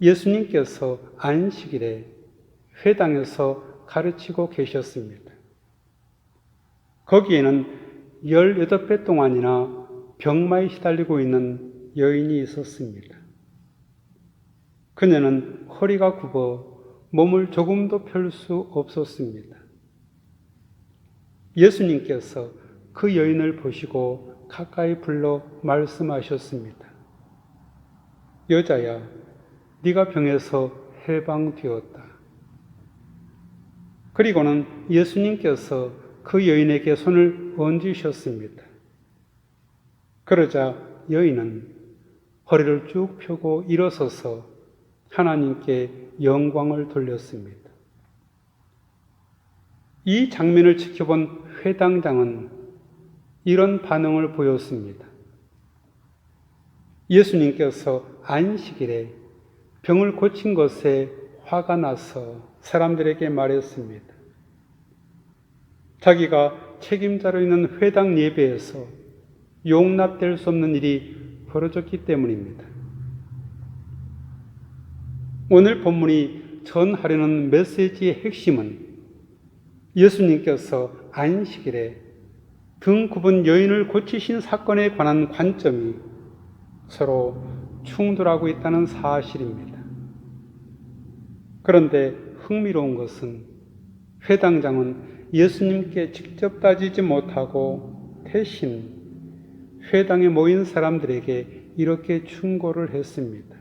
예수님께서 안식일에 회당에서 가르치고 계셨습니다. 거기에는 18배 동안이나 병마에 시달리고 있는 여인이 있었습니다. 그녀는 허리가 굽어 몸을 조금도 펼 수 없었습니다. 예수님께서 그 여인을 보시고 가까이 불러 말씀하셨습니다. 여자야, 네가 병에서 해방되었다. 그리고는 예수님께서 그 여인에게 손을 얹으셨습니다. 그러자 여인은 허리를 쭉 펴고 일어서서 하나님께 영광을 돌렸습니다. 이 장면을 지켜본 회당장은 이런 반응을 보였습니다. 예수님께서 안식일에 병을 고친 것에 화가 나서 사람들에게 말했습니다. 자기가 책임자로 있는 회당 예배에서 용납될 수 없는 일이 벌어졌기 때문입니다. 오늘 본문이 전하려는 메시지의 핵심은 예수님께서 안식일에 등 굽은 여인을 고치신 사건에 관한 관점이 서로 충돌하고 있다는 사실입니다. 그런데 흥미로운 것은 회당장은 예수님께 직접 따지지 못하고 대신 회당에 모인 사람들에게 이렇게 충고를 했습니다.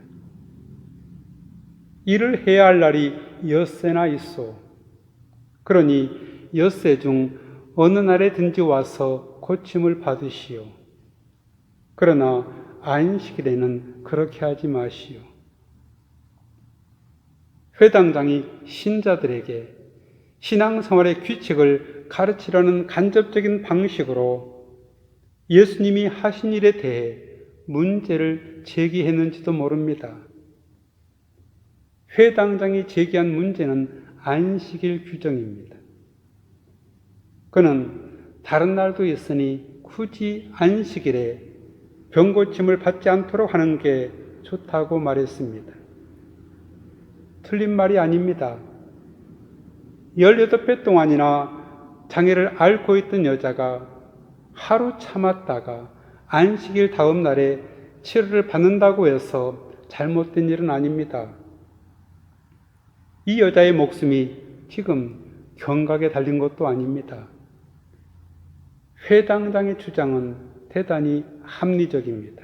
일을 해야 할 날이 엿새나 있소. 그러니 엿새 중 어느 날에든지 와서 고침을 받으시오. 그러나 안식일에는 그렇게 하지 마시오. 회당장이 신자들에게 신앙생활의 규칙을 가르치려는 간접적인 방식으로 예수님이 하신 일에 대해 문제를 제기했는지도 모릅니다. 회당장이 제기한 문제는 안식일 규정입니다. 그는 다른 날도 있으니 굳이 안식일에 병고침을 받지 않도록 하는 게 좋다고 말했습니다. 틀린 말이 아닙니다. 18배 동안이나 장애를 앓고 있던 여자가 하루 참았다가 안식일 다음 날에 치료를 받는다고 해서 잘못된 일은 아닙니다. 이 여자의 목숨이 지금 경각에 달린 것도 아닙니다. 회당장의 주장은 대단히 합리적입니다.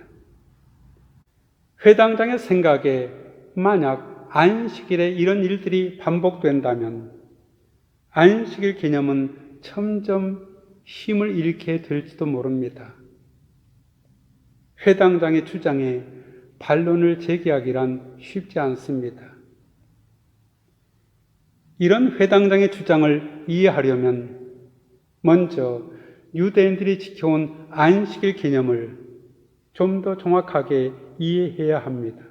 회당장의 생각에 만약 안식일에 이런 일들이 반복된다면 안식일 개념은 점점 힘을 잃게 될지도 모릅니다. 회당장의 주장에 반론을 제기하기란 쉽지 않습니다. 이런 회당장의 주장을 이해하려면 먼저 유대인들이 지켜온 안식일 개념을 좀 더 정확하게 이해해야 합니다.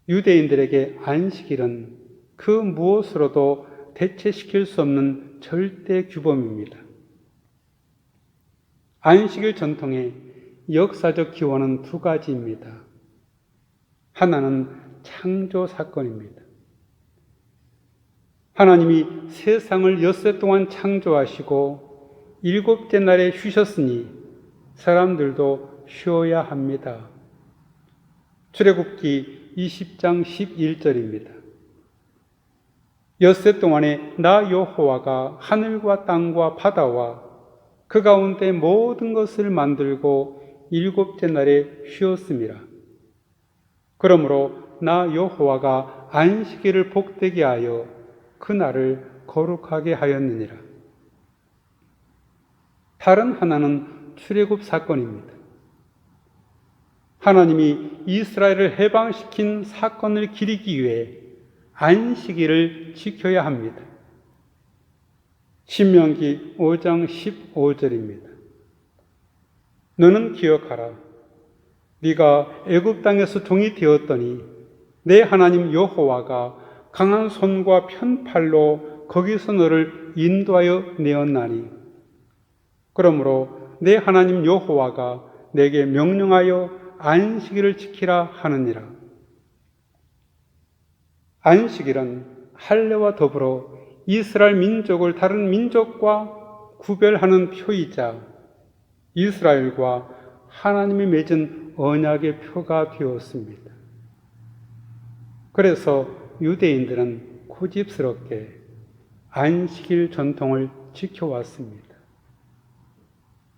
유대인들에게 안식일은 그 무엇으로도 대체시킬 수 없는 절대 규범입니다. 안식일 전통의 역사적 기원은 두 가지입니다. 하나는 창조 사건입니다. 하나님이 세상을 엿새 동안 창조하시고 7째 날에 쉬셨으니 사람들도 쉬어야 합니다. 출애굽기 20장 11절입니다. 엿새 동안에 나 여호와가 하늘과 땅과 바다와 그 가운데 모든 것을 만들고 7째 날에 쉬었습니다. 그러므로 나 여호와가 안식일을 복되게 하여 그날을 거룩하게 하였느니라. 다른 하나는 출애굽 사건입니다. 하나님이 이스라엘을 해방시킨 사건을 기리기 위해 안식일을 지켜야 합니다. 신명기 5장 15절입니다. 너는 기억하라. 네가 애굽 땅에서 종이 되었더니 내 하나님 여호와가 강한 손과 편팔로 거기서 너를 인도하여 내었나니 그러므로 내 하나님 여호와가 내게 명령하여 안식일을 지키라 하느니라. 안식일은 할례와 더불어 이스라엘 민족을 다른 민족과 구별하는 표이자 이스라엘과 하나님이 맺은 언약의 표가 되었습니다. 그래서 유대인들은 고집스럽게 안식일 전통을 지켜왔습니다.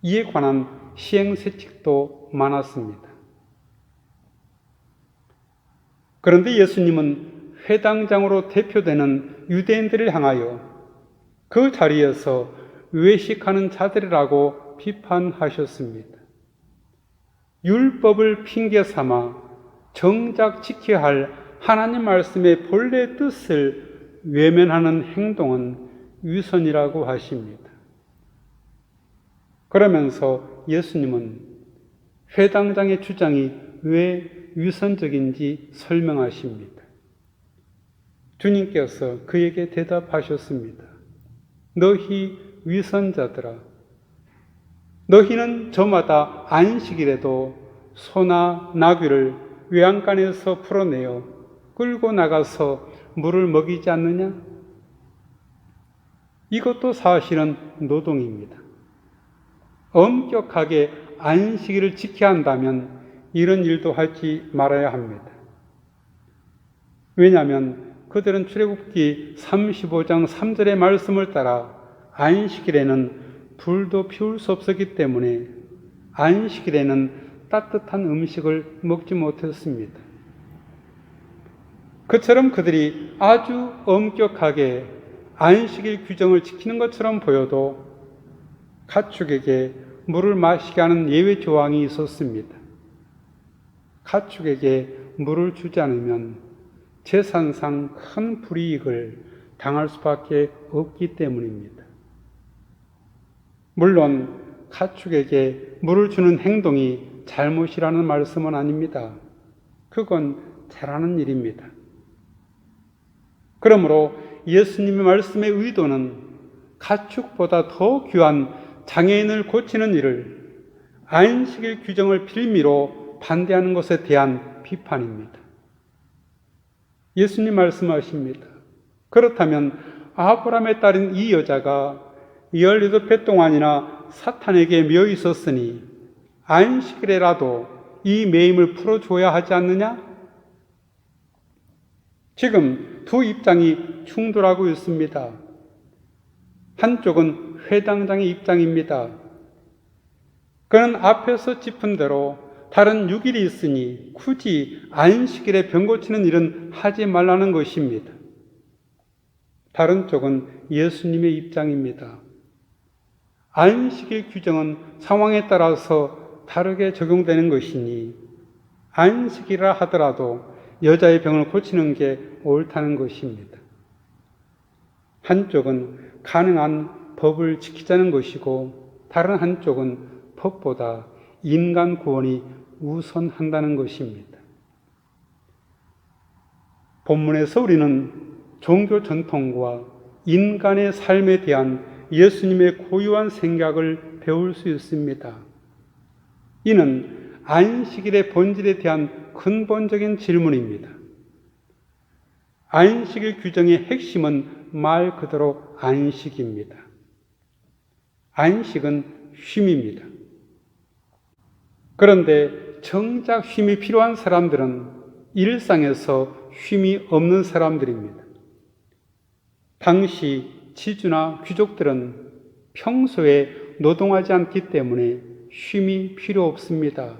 이에 관한 시행세칙도 많았습니다. 그런데 예수님은 회당장으로 대표되는 유대인들을 향하여 그 자리에서 외식하는 자들이라고 비판하셨습니다. 율법을 핑계 삼아 정작 지켜야 할 하나님 말씀의 본래 뜻을 외면하는 행동은 위선이라고 하십니다. 그러면서 예수님은 회당장의 주장이 왜 위선적인지 설명하십니다. 주님께서 그에게 대답하셨습니다. 너희 위선자들아, 너희는 저마다 안식일에도 소나 나귀를 외양간에서 풀어내어 끌고 나가서 물을 먹이지 않느냐? 이것도 사실은 노동입니다. 엄격하게 안식일을 지켜야 한다면 이런 일도 하지 말아야 합니다. 왜냐하면 그들은 출애굽기 35장 3절의 말씀을 따라 안식일에는 불도 피울 수 없었기 때문에 안식일에는 따뜻한 음식을 먹지 못했습니다. 그처럼 그들이 아주 엄격하게 안식일 규정을 지키는 것처럼 보여도 가축에게 물을 마시게 하는 예외 조항이 있었습니다. 가축에게 물을 주지 않으면 재산상 큰 불이익을 당할 수밖에 없기 때문입니다. 물론 가축에게 물을 주는 행동이 잘못이라는 말씀은 아닙니다. 그건 잘하는 일입니다. 그러므로 예수님의 말씀의 의도는 가축보다 더 귀한 장애인을 고치는 일을 안식일 규정을 빌미로 반대하는 것에 대한 비판입니다. 예수님 말씀하십니다. 그렇다면 아브라함의 딸인 이 여자가 18배 동안이나 사탄에게 매여 있었으니 안식일에라도 이 매임을 풀어줘야 하지 않느냐? 지금 두 입장이 충돌하고 있습니다. 한쪽은 회당장의 입장입니다. 그는 앞에서 짚은 대로 다른 6일이 있으니 굳이 안식일에 병 고치는 일은 하지 말라는 것입니다. 다른 쪽은 예수님의 입장입니다. 안식일 규정은 상황에 따라서 다르게 적용되는 것이니 안식이라 하더라도 여자의 병을 고치는 게 옳다는 것입니다. 한쪽은 가능한 법을 지키자는 것이고 다른 한쪽은 법보다 인간 구원이 우선한다는 것입니다. 본문에서 우리는 종교 전통과 인간의 삶에 대한 예수님의 고유한 생각을 배울 수 있습니다. 이는 안식일의 본질에 대한 근본적인 질문입니다. 안식일 규정의 핵심은 말 그대로 안식입니다. 안식은 쉼입니다. 그런데 정작 쉼이 필요한 사람들은 일상에서 쉼이 없는 사람들입니다. 당시 지주나 귀족들은 평소에 노동하지 않기 때문에 쉼이 필요 없습니다.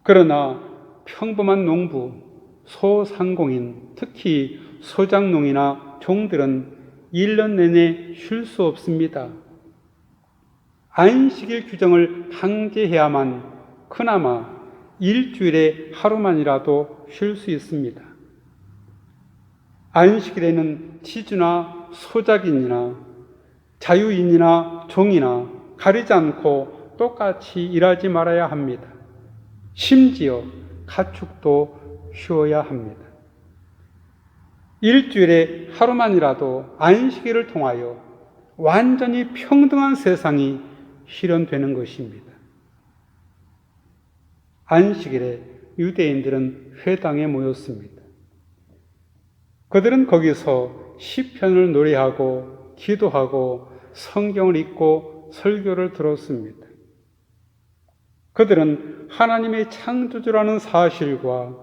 그러나 평범한 농부, 소상공인, 특히 소작농이나 종들은 1년 내내 쉴 수 없습니다. 안식일 규정을 강제해야만 그나마 일주일에 하루만이라도 쉴 수 있습니다. 안식일에는 지주나 소작인이나 자유인이나 종이나 가리지 않고 똑같이 일하지 말아야 합니다. 심지어 가축도 쉬어야 합니다. 일주일에 하루만이라도 안식일을 통하여 완전히 평등한 세상이 실현되는 것입니다. 안식일에 유대인들은 회당에 모였습니다. 그들은 거기서 시편을 노래하고 기도하고 성경을 읽고 설교를 들었습니다. 그들은 하나님의 창조주라는 사실과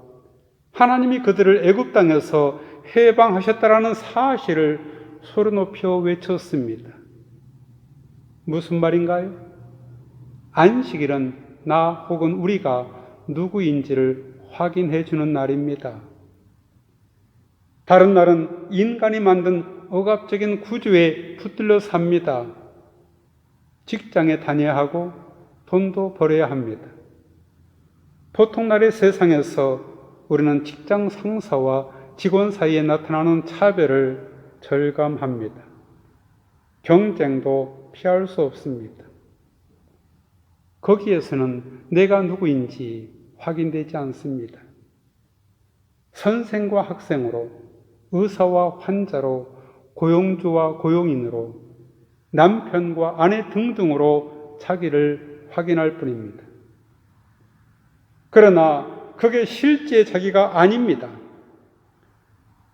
하나님이 그들을 애굽 땅에서 해방하셨다라는 사실을 소리 높여 외쳤습니다. 무슨 말인가요? 안식일은 나 혹은 우리가 누구인지를 확인해 주는 날입니다. 다른 날은 인간이 만든 억압적인 구조에 붙들려 삽니다. 직장에 다녀야 하고 돈도 벌어야 합니다. 보통날의 세상에서 우리는 직장 상사와 직원 사이에 나타나는 차별을 절감합니다. 경쟁도 피할 수 없습니다. 거기에서는 내가 누구인지 확인되지 않습니다. 선생과 학생으로, 의사와 환자로, 고용주와 고용인으로, 남편과 아내 등등으로 자기를 확인할 뿐입니다. 그러나 그게 실제 자기가 아닙니다.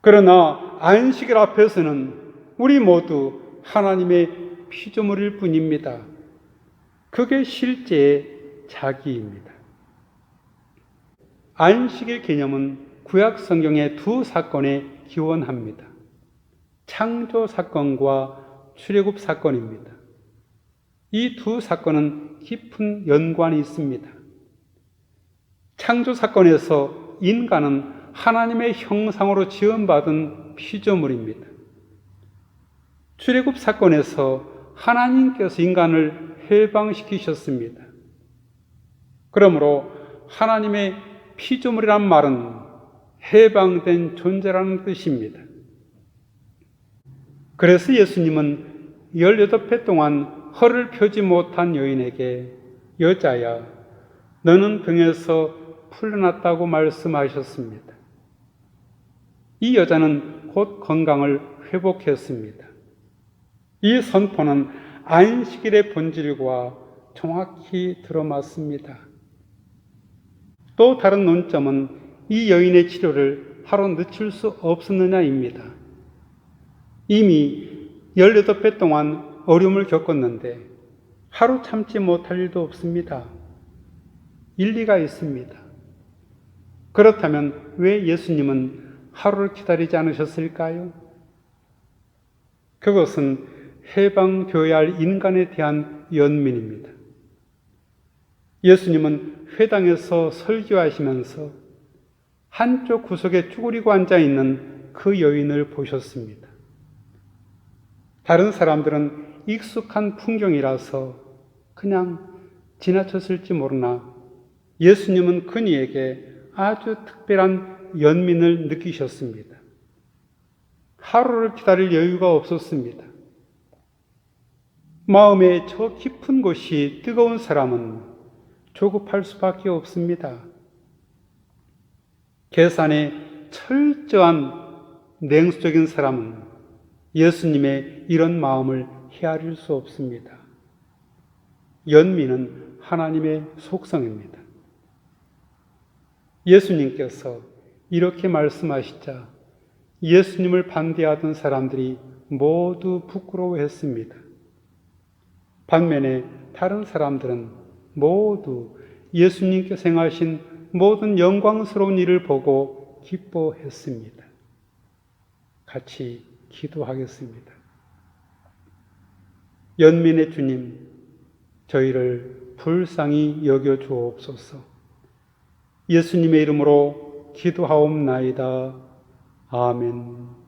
그러나 안식일 앞에서는 우리 모두 하나님의 피조물일 뿐입니다. 그게 실제의 자기입니다. 안식일 개념은 구약 성경의 두 사건에 기원합니다. 창조 사건과 출애굽 사건입니다. 이 두 사건은 깊은 연관이 있습니다. 창조 사건에서 인간은 하나님의 형상으로 지음받은 피조물입니다. 출애굽 사건에서 하나님께서 인간을 해방시키셨습니다. 그러므로 하나님의 피조물이란 말은 해방된 존재라는 뜻입니다. 그래서 예수님은 18회 동안 허를 펴지 못한 여인에게 여자야, 너는 병에서 풀려났다고 말씀하셨습니다. 이 여자는 곧 건강을 회복했습니다. 이 선포는 안식일의 본질과 정확히 들어맞습니다. 또 다른 논점은 이 여인의 치료를 하루 늦출 수 없었느냐입니다. 이미 18배 동안 어려움을 겪었는데 하루 참지 못할 일도 없습니다. 일리가 있습니다. 그렇다면 왜 예수님은 하루를 기다리지 않으셨을까요? 그것은 해방되어야 할 인간에 대한 연민입니다. 예수님은 회당에서 설교하시면서 한쪽 구석에 쭈그리고 앉아있는 그 여인을 보셨습니다. 다른 사람들은 익숙한 풍경이라서 그냥 지나쳤을지 모르나 예수님은 그녀에게 아주 특별한 연민을 느끼셨습니다. 하루를 기다릴 여유가 없었습니다. 마음의 저 깊은 곳이 뜨거운 사람은 조급할 수밖에 없습니다. 계산에 철저한 냉수적인 사람은 예수님의 이런 마음을 헤아릴 수 없습니다. 연민은 하나님의 속성입니다. 예수님께서 이렇게 말씀하시자 예수님을 반대하던 사람들이 모두 부끄러워했습니다. 반면에 다른 사람들은 모두 예수님께서 행하신 모든 영광스러운 일을 보고 기뻐했습니다. 같이 기도하겠습니다. 연민의 주님, 저희를 불쌍히 여겨 주옵소서. 예수님의 이름으로 기도하옵나이다. 아멘.